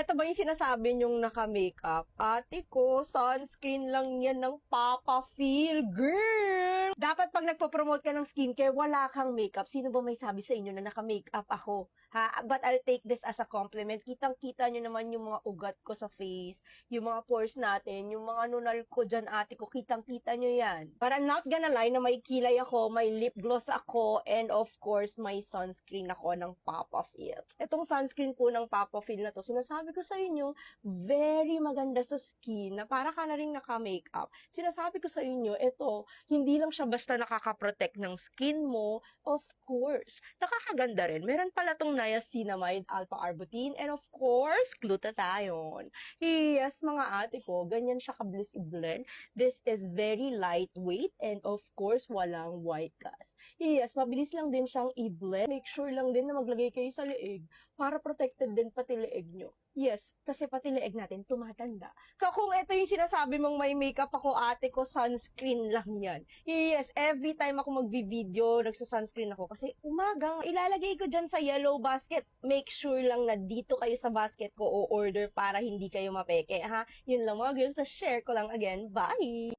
Eto ba yung sinasabi niyong naka-makeup? Ate ko, sunscreen lang yan ng Papa Feel, girl! Dapat pag nagpo-promote ka ng skincare, wala kang makeup. Sino ba may sabi sa inyo na naka-makeup ako? Ha? But I'll take this as a compliment. Kitang-kita nyo naman yung mga ugat ko sa face, yung mga pores natin, yung mga nunal ko dyan, ate ko, kitang-kita nyo yan. But I'm not gonna lie na may kilay ako, may lip gloss ako, and of course, may sunscreen ako ng Papa Feel. Itong sunscreen po ng Papa Feel na to, sinasabi ko sa inyo, very maganda sa skin, na para ka na rin naka-makeup. Sinasabi ko sa inyo, ito, hindi lang siya basta nakaka-protect ng skin mo, of course, nakakaganda rin. Meron pala tong niacinamide, alpha-arbutin, and of course, glutathione. Yes, mga ate ko, ganyan siya kabilis i-blend. This is very lightweight, and of course, walang white cast. Yes, mabilis lang din siyang i-blend. Make sure lang din na maglagay kayo sa leeg para protected din pati leeg nyo. Yes, kasi pati leeg natin tumatanda. Kung ito yung sinasabi mong may makeup ako, ate ko, sunscreen lang yan. Yes, every time ako magvi-video, nagsa-sunscreen ako. Kasi umagang ilalagay ko dyan sa yellow basket. Make sure lang na dito kayo sa basket ko o order para hindi kayo mapeke, ha? Yun lang mga girls, na share ko lang again. Bye!